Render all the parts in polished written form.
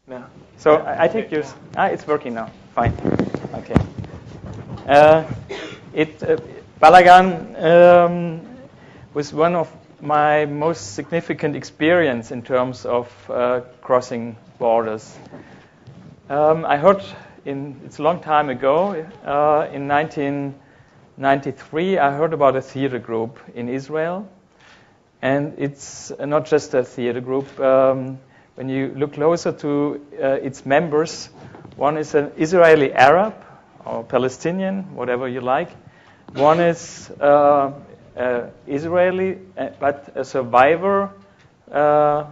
Yeah. So I take yours. It's working now. Fine. Okay. Balagan was one of my most significant experience in terms of crossing borders. I heard it's a long time ago, in 1993, I heard about a theater group in Israel. And it's not just a theater group. When you look closer to its members, one is an Israeli Arab or Palestinian, whatever you like. One is Israeli, but a survivor, a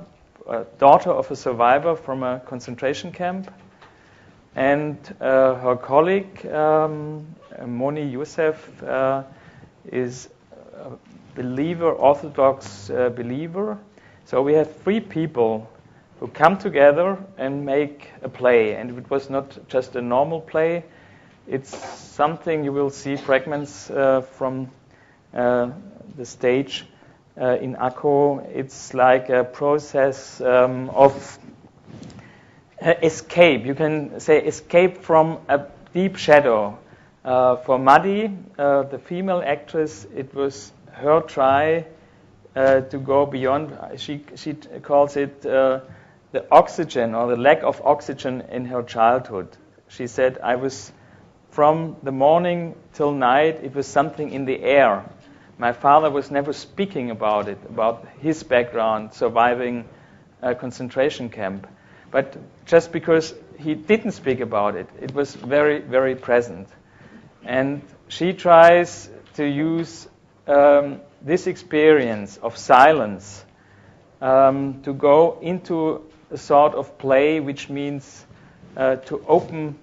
daughter of a survivor from a concentration camp. And her colleague, Moni Youssef, is a believer, Orthodox believer. So we have three people who come together and make a play. And it was not just a normal play. It's something you will see fragments from the stage in Akko. It's like a process of escape. You can say escape from a deep shadow. For Madi, the female actress, it was her try to go beyond. She calls it the oxygen or the lack of oxygen in her childhood. She said, I was from the morning till night, it was something in the air. My father was never speaking about it, about his background, surviving a concentration camp. But just because he didn't speak about it, it was very, very present. And she tries to use this experience of silence to go into a sort of play, which means to open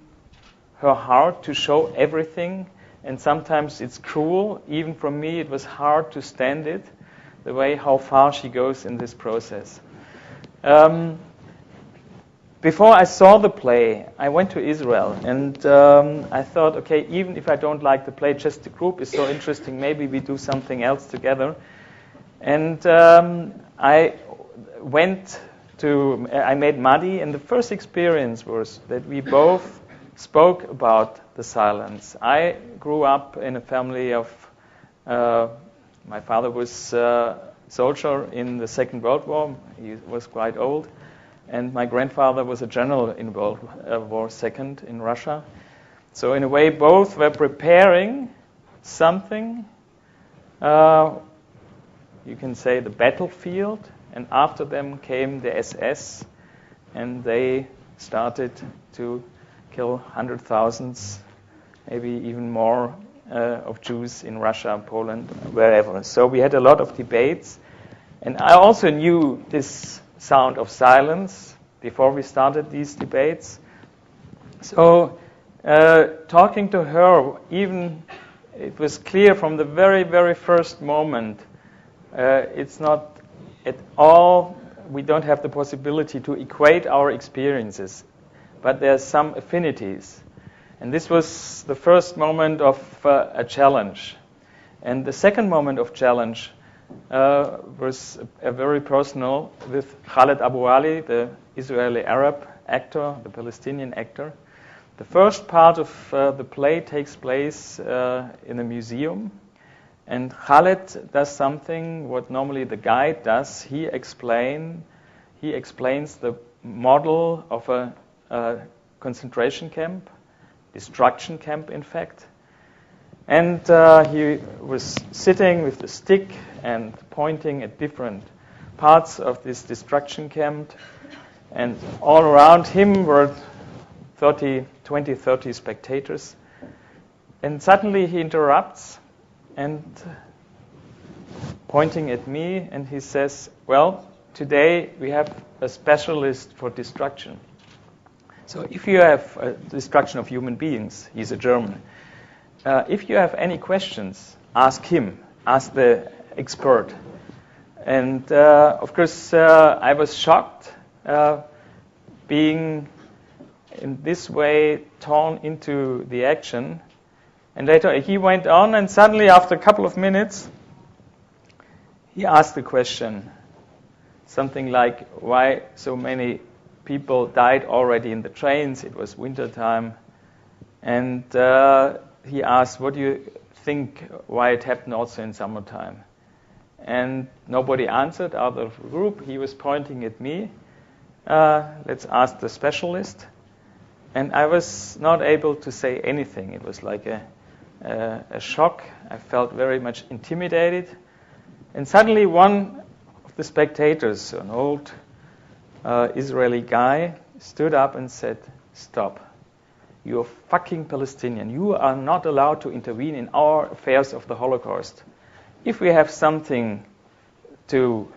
her heart, to show everything. And sometimes it's cruel. Even for me, it was hard to stand it, the way how far she goes in this process. Before I saw the play, I went to Israel, and I thought, okay, even if I don't like the play, just the group is so interesting, maybe we do something else together. And I made Madi, and the first experience was that we both spoke about the silence. I grew up in a family of, my father was a soldier in the Second World War, he was quite old. And my grandfather was a general in World War II in Russia. So in a way, both were preparing something, you can say the battlefield, and after them came the SS, and they started to kill 100,000s, maybe even more, of Jews in Russia, Poland, wherever. So we had a lot of debates. And I also knew this sound of silence before we started these debates. So talking to her, even it was clear from the very, very first moment, it's not at all, we don't have the possibility to equate our experiences, but there's some affinities. And this was the first moment of a challenge. And the second moment of challenge was a very personal with Khaled Abu Ali, the Israeli Arab actor, the Palestinian actor. The first part of the play takes place in a museum, and Khaled does something what normally the guide does. He explains the model of a concentration camp, destruction camp, in fact. And he was sitting with the stick and pointing at different parts of this destruction camp. And all around him were 30 spectators. And suddenly he interrupts and pointing at me, and he says, well, today we have a specialist for destruction. So if you have destruction of human beings, he's a German, if you have any questions, ask him, ask the expert. And of course, I was shocked being in this way torn into the action. And later he went on, and suddenly after a couple of minutes, he asked the question, something like, why so many people died already in the trains. It was winter time. And he asked, what do you think why it happened also in summertime? And nobody answered out of the group. He was pointing at me. Let's ask the specialist. And I was not able to say anything. It was like a shock. I felt very much intimidated. And suddenly one of the spectators, an old Israeli guy, stood up and said, "Stop. You're fucking Palestinian. You are not allowed to intervene in our affairs of the Holocaust. If we have something to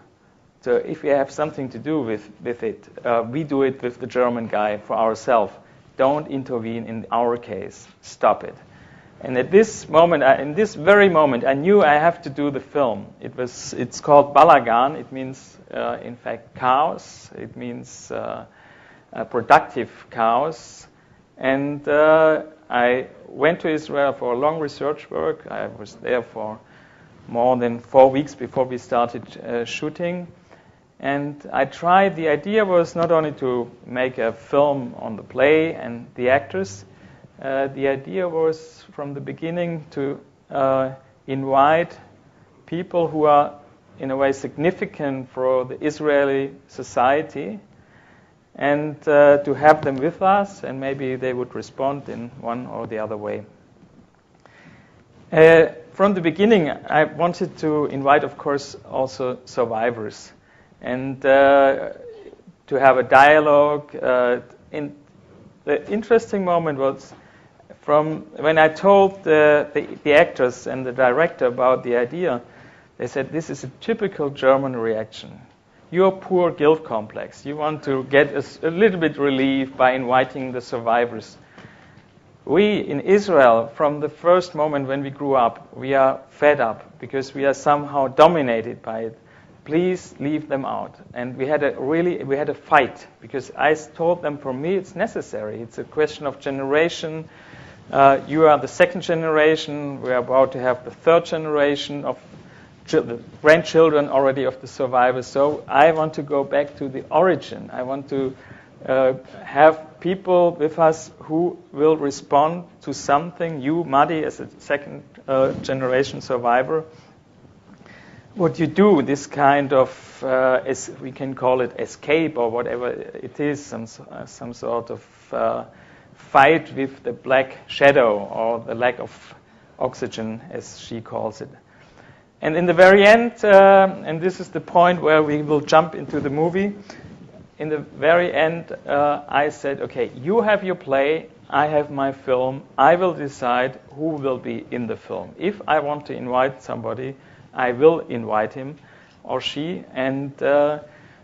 do with it, we do it with the German guy for ourselves. Don't intervene in our case. Stop it." And at this moment, in this very moment, I knew I have to do the film. It's called Balagan. It means, in fact, chaos. It means productive chaos. And I went to Israel for a long research work. I was there for more than 4 weeks before we started shooting. And I tried, the idea was not only to make a film on the play and the actors, the idea was from the beginning to invite people who are in a way significant for the Israeli society and to have them with us, and maybe they would respond in one or the other way. From the beginning, I wanted to invite, of course, also survivors, and to have a dialogue. The interesting moment was from when I told the actors and the director about the idea. They said, "This is a typical German reaction. Your poor guilt complex. You want to get a little bit relief by inviting the survivors." We in Israel, from the first moment when we grew up, we are fed up because we are somehow dominated by it. Please leave them out. And we had a fight because I told them, for me, it's necessary. It's a question of generation. You are the second generation. We are about to have the third generation of the grandchildren already of the survivors. So I want to go back to the origin. I want to have people with us who will respond to something. You, Madi, as a second generation survivor, what you do, this kind of, as we can call it, escape or whatever it is, some sort of fight with the black shadow or the lack of oxygen, as she calls it. And in the very end, and this is the point where we will jump into the movie, in the very end, I said, okay, you have your play, I have my film, I will decide who will be in the film. If I want to invite somebody, I will invite him or she. And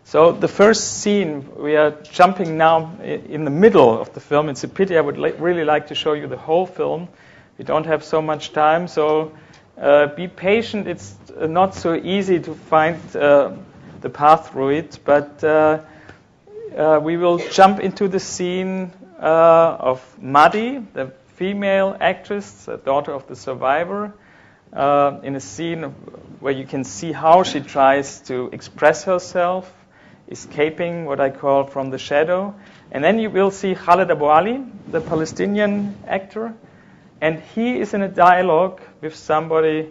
so the first scene, we are jumping now in the middle of the film. It's a pity. I would really like to show you the whole film. We don't have so much time, so be patient. It's not so easy to find the path through it, but we will jump into the scene of Madi, the female actress, the daughter of the survivor, in a scene where you can see how she tries to express herself, escaping what I call from the shadow. And then you will see Khaled Abu Ali, the Palestinian actor, and he is in a dialogue with somebody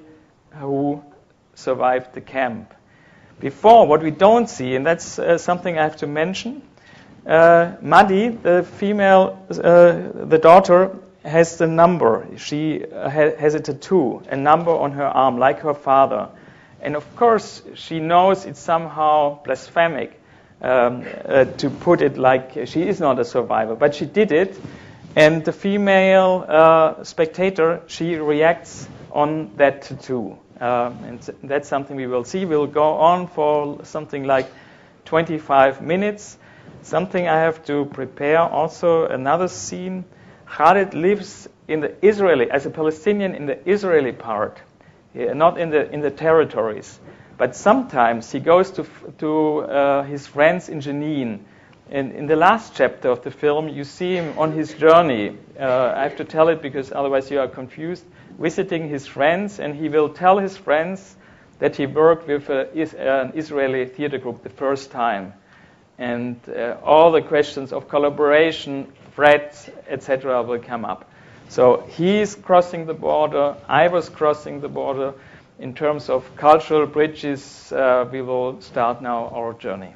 who survived the camp. Before, what we don't see, and that's something I have to mention, Madi, the female, the daughter, has the number. She has a tattoo, a number on her arm, like her father. And of course, she knows it's somehow blasphemic to put it like she is not a survivor, but she did it. And the female spectator, she reacts on that tattoo. And that's something we will see. We'll go on for something like 25 minutes. Something I have to prepare also, another scene. Khaled lives in the Israeli, as a Palestinian in the Israeli part, not in the territories. But sometimes he goes to his friends in Jenin. And in the last chapter of the film, you see him on his journey. I have to tell it because otherwise you are confused. Visiting his friends, and he will tell his friends that he worked with an Israeli theater group the first time. And all the questions of collaboration, threats, etc. will come up. So he's crossing the border, I was crossing the border. In terms of cultural bridges, we will start now our journey.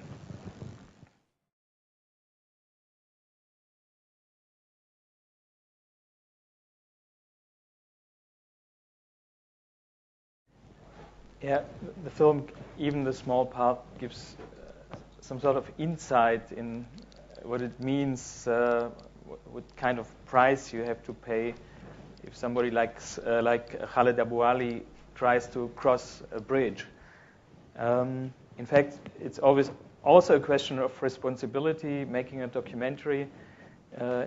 Yeah, the film, even the small part, gives some sort of insight in what it means, what kind of price you have to pay if somebody like Khaled Abou Ali tries to cross a bridge. In fact, it's always also a question of responsibility. Making a documentary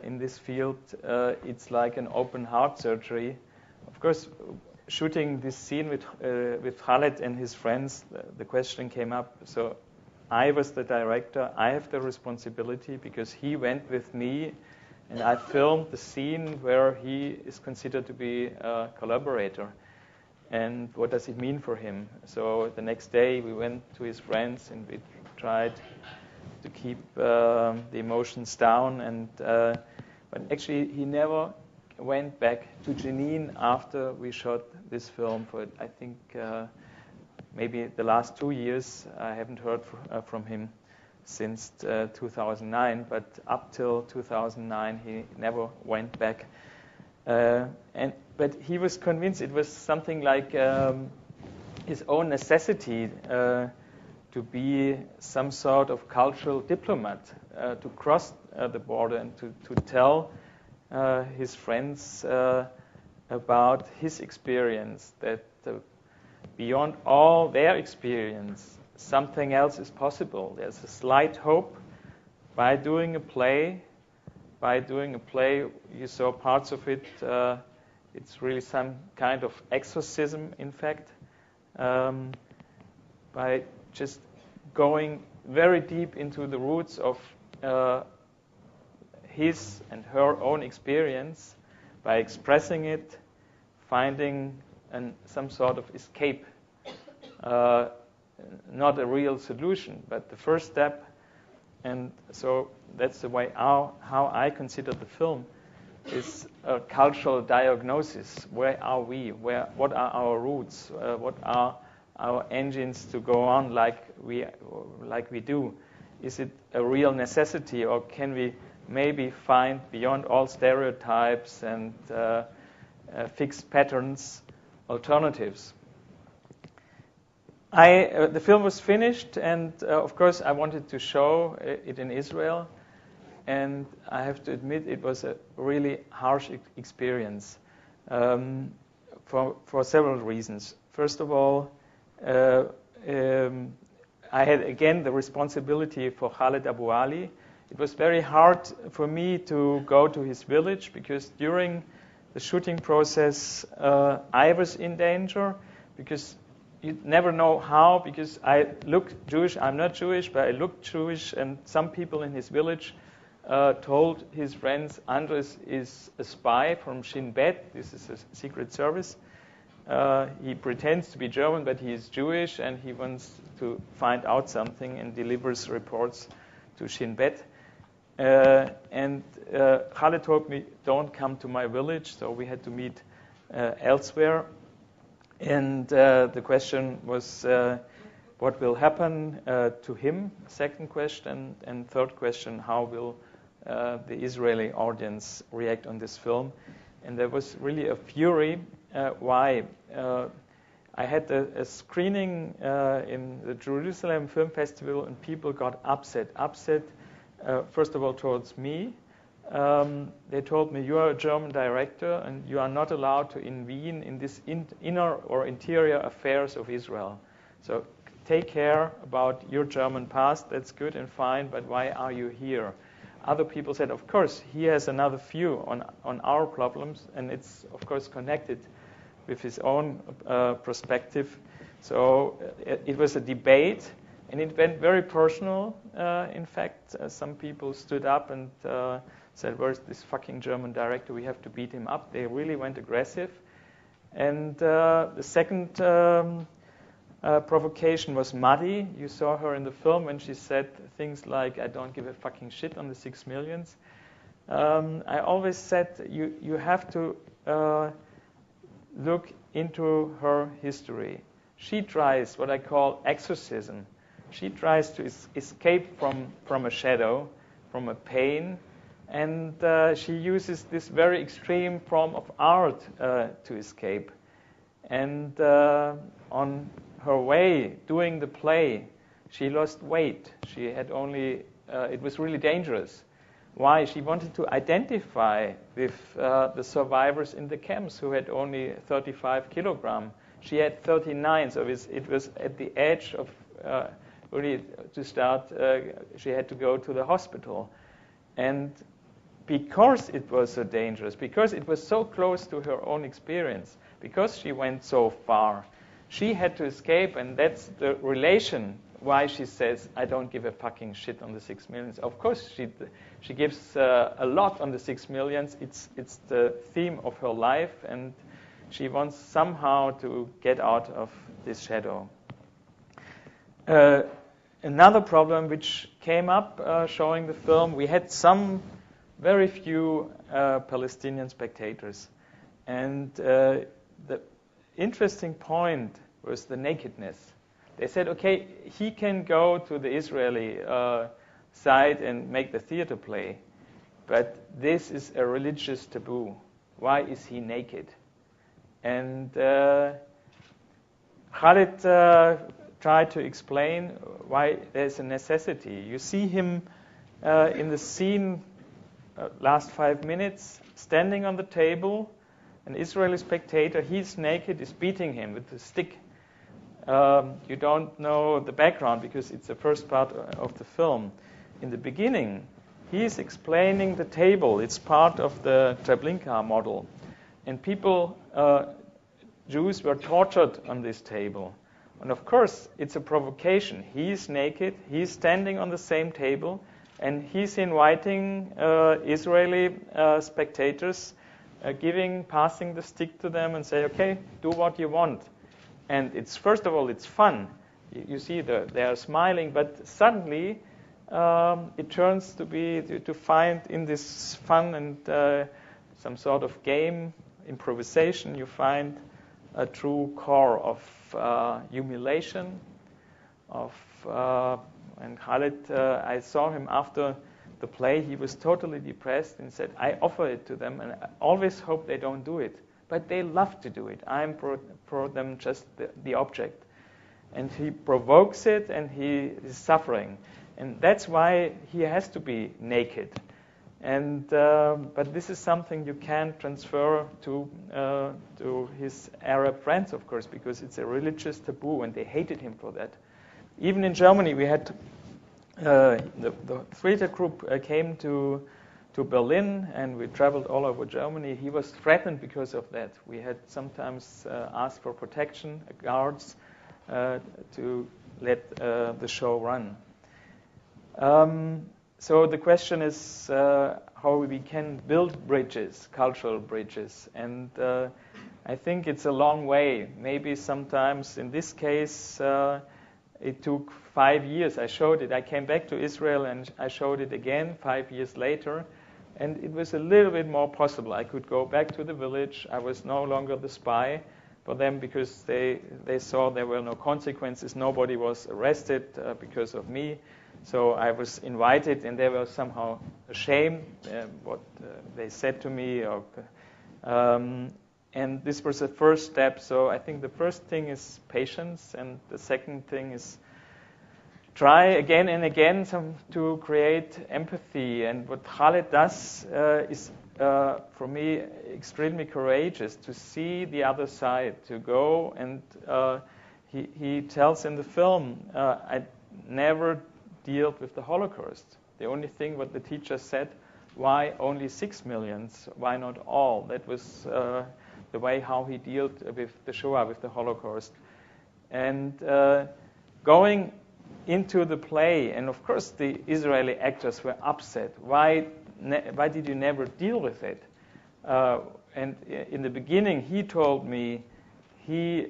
in this field, it's like an open heart surgery. Of course, shooting this scene with Khaled and his friends, the question came up. So I was the director. I have the responsibility because he went with me, and I filmed the scene where he is considered to be a collaborator. And what does it mean for him? So the next day we went to his friends and we tried to keep the emotions down. And but actually he never went back to Jenin after we shot this film for, I think, maybe the last 2 years. I haven't heard from him since 2009, but up till 2009 he never went back. But he was convinced it was something like his own necessity to be some sort of cultural diplomat, to cross the border and to tell his friends about his experience, that beyond all their experience, something else is possible. There's a slight hope by doing a play. By doing a play, you saw parts of it. It's really some kind of exorcism, in fact, by just going very deep into the roots of his and her own experience, by expressing it, finding some sort of escape. Not a real solution, but the first step. And so that's the way how I consider the film is a cultural diagnosis. Where are we? What are our roots? What are our engines to go on like we do? Is it a real necessity, or can we maybe find beyond all stereotypes and fixed patterns alternatives? The film was finished, and of course I wanted to show it in Israel, and I have to admit it was a really harsh experience for several reasons. First of all, I had again the responsibility for Khaled Abou Ali. It was very hard for me to go to his village because during the shooting process I was in danger, because you never know how, because I look Jewish. I'm not Jewish, but I look Jewish, and some people in his village told his friends Andres is a spy from Shin Bet. This is a secret service. He pretends to be German, but he is Jewish, and he wants to find out something and delivers reports to Shin Bet. And Khaled told me, don't come to my village, so we had to meet elsewhere. And the question was, what will happen to him? Second question. And third question, how will the Israeli audience react on this film? And there was really a fury. Why? I had a screening in the Jerusalem Film Festival, and people got upset. First of all, towards me. They told me, you are a German director and you are not allowed to intervene in this inner or interior affairs of Israel. So take care about your German past, that's good and fine, but why are you here? Other people said, of course, he has another view on our problems, and it's, of course, connected with his own perspective. So it was a debate, and it went very personal. In fact, some people stood up and said, where's this fucking German director? We have to beat him up. They really went aggressive. And the second provocation was muddy. You saw her in the film when she said things like, "I don't give a fucking shit on the 6 millions." I always said you have to look into her history. She tries what I call exorcism. She tries to escape from a shadow, from a pain, and she uses this very extreme form of art to escape. And on her way doing the play, she lost weight. She had only, it was really dangerous. Why? She wanted to identify with the survivors in the camps who had only 35 kilograms. She had 39, so it was at the edge of really to start. She had to go to the hospital. And because it was so dangerous, because it was so close to her own experience, because she went so far, she had to escape, and that's the relation why she says, "I don't give a fucking shit on the 6 millions." Of course, she gives a lot on the 6 millions. It's the theme of her life, and she wants somehow to get out of this shadow. Another problem which came up showing the film, we had very few Palestinian spectators. And the interesting point was the nakedness. They said, okay, he can go to the Israeli side and make the theater play, but this is a religious taboo. Why is he naked? And Khalid tried to explain why there's a necessity. You see him in the scene, last 5 minutes, standing on the table. An Israeli spectator, he's naked, is beating him with a stick. You don't know the background because it's the first part of the film. In the beginning, he's explaining the table. It's part of the Treblinka model. And people, Jews, were tortured on this table. And of course, it's a provocation. He's naked, he's standing on the same table, and he's inviting Israeli spectators, passing the stick to them and say, okay, do what you want. And it's, first of all, it's fun. You see they are smiling, but suddenly it turns to find in this fun and some sort of game, improvisation, you find a true core of humiliation, and Khalid, I saw him after the play, he was totally depressed and said, I offer it to them and I always hope they don't do it. But they love to do it. I'm for them just the object. And he provokes it and he is suffering. And that's why he has to be naked. And but this is something you can't transfer to his Arab friends, of course, because it's a religious taboo and they hated him for that. Even in Germany, we had the theater group came to Berlin, and we traveled all over Germany. He was threatened because of that. We had sometimes asked for protection, guards, to let the show run. So the question is how we can build bridges, cultural bridges. And I think it's a long way. Maybe sometimes in this case, it took 5 years. I showed it. I came back to Israel and I showed it again 5 years later. And it was a little bit more possible. I could go back to the village. I was no longer the spy for them because they saw there were no consequences. Nobody was arrested because of me. So I was invited, and they were somehow ashamed what they said to me. And this was the first step. So I think the first thing is patience, and the second thing is try again and again to create empathy. And what Khalid does is, for me, extremely courageous to see the other side, to go. And he tells in the film, I never dealt with the Holocaust. The only thing what the teacher said, why only 6 million? Why not all? That was the way how he dealt with the Shoah, with the Holocaust. And going into the play, and of course the Israeli actors were upset. Why did you never deal with it? And in the beginning, he told me, he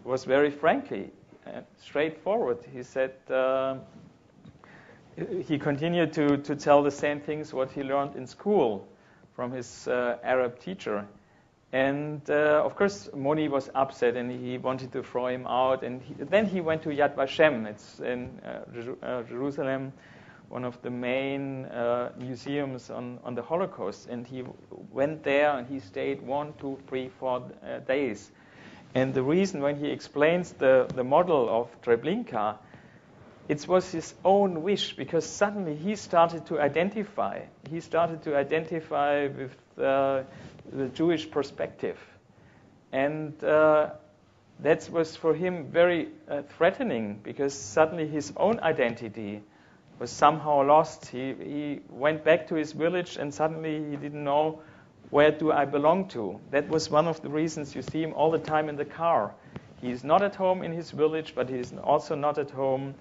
was very frankly, straightforward. He said he continued to tell the same things what he learned in school from his Arab teacher. And of course, Moni was upset and he wanted to throw him out. And then he went to Yad Vashem. It's in Jerusalem, one of the main museums on the Holocaust. And he went there and he stayed 1, 2, 3, 4 days. And the reason when he explains the model of Treblinka, it was his own wish, because suddenly he started to identify. He started to identify with the Jewish perspective. And that was for him very threatening, because suddenly his own identity was somehow lost. He went back to his village and suddenly he didn't know, where do I belong to? That was one of the reasons you see him all the time in the car. He's not at home in his village, but he's also not at home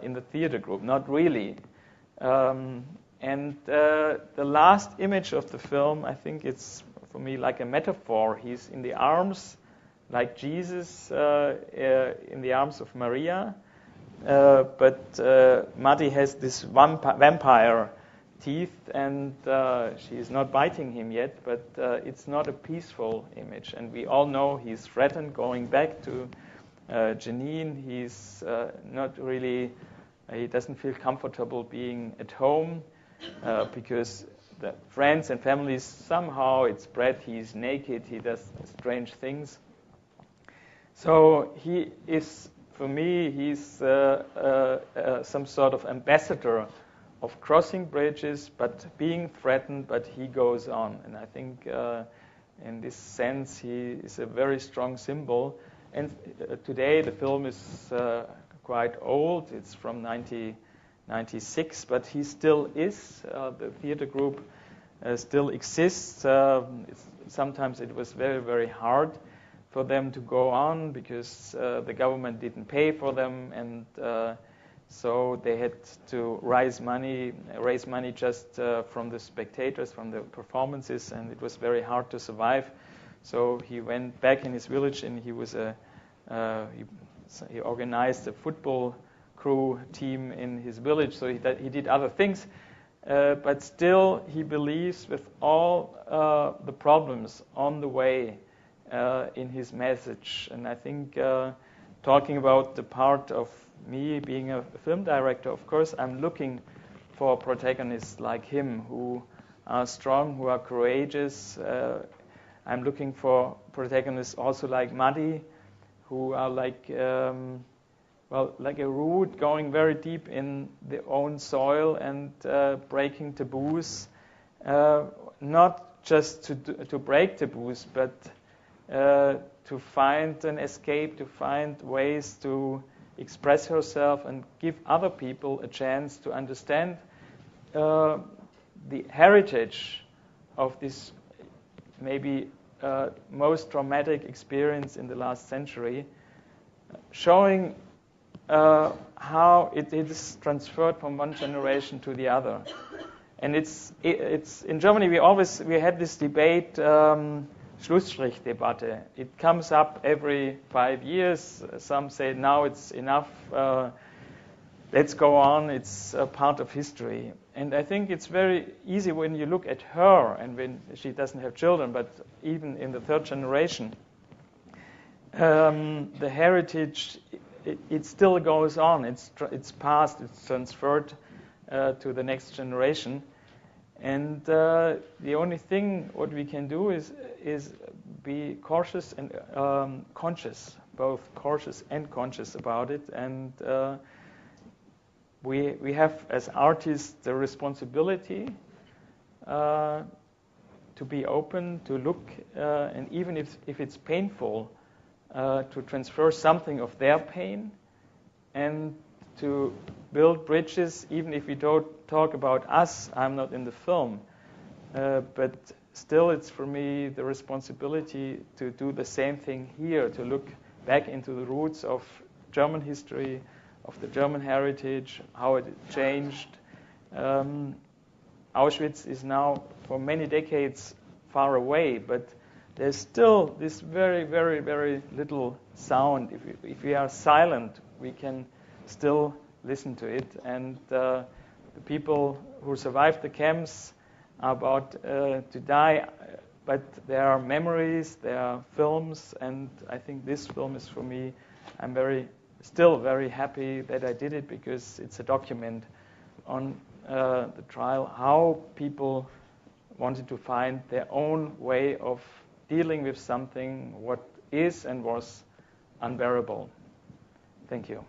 in the theater group, not really. And the last image of the film, I think it's, for me, like a metaphor. He's in the arms, like Jesus, in the arms of Maria. But Madi has this vampire teeth, and she is not biting him yet, but it's not a peaceful image. And we all know he's threatened going back to Jenin. He's not really, he doesn't feel comfortable being at home because the friends and families, somehow it's spread. He's naked, he does strange things. So he is, for me, he's some sort of ambassador of crossing bridges, but being threatened, but he goes on. And I think in this sense, he is a very strong symbol. And today the film is quite old. It's from 1996, but he still is. The theater group still exists. Sometimes it was very, very hard for them to go on because the government didn't pay for them, and so they had to raise money just from the spectators, from the performances, and it was very hard to survive. So he went back in his village, and he was he organized a football crew team in his village. So he did other things, but still he believes with all the problems on the way in his message. And I think talking about the part of me being a film director, of course, I'm looking for protagonists like him who are strong, who are courageous. I'm looking for protagonists also like Madi, who are like a root going very deep in their own soil and breaking taboos. Not just to break taboos, but to find an escape, to find ways to express herself and give other people a chance to understand the heritage of this maybe most traumatic experience in the last century, showing how it is transferred from one generation to the other. And it's in Germany we had this debate, Schlussstrichdebatte. It comes up every 5 years. Some say now it's enough. Let's go on. It's a part of history. And I think it's very easy when you look at her, and when she doesn't have children, but even in the third generation, the heritage, it still goes on. It's passed. It's transferred to the next generation. And the only thing what we can do is be cautious and conscious, both cautious and conscious about it. And we have, as artists, the responsibility to be open, to look, and even if it's painful, to transfer something of their pain and to build bridges, even if we don't talk about us. I'm not in the film, but still it's for me the responsibility to do the same thing here, to look back into the roots of German history, of the German heritage, how it changed. Auschwitz is now for many decades far away, but there's still this very, very, very little sound. If we are silent, we can still listen to it. And the people who survived the camps are about to die, but there are memories, there are films, and I think this film is for me. I'm still very happy that I did it, because it's a document on the trial, how people wanted to find their own way of dealing with something what is and was unbearable. Thank you.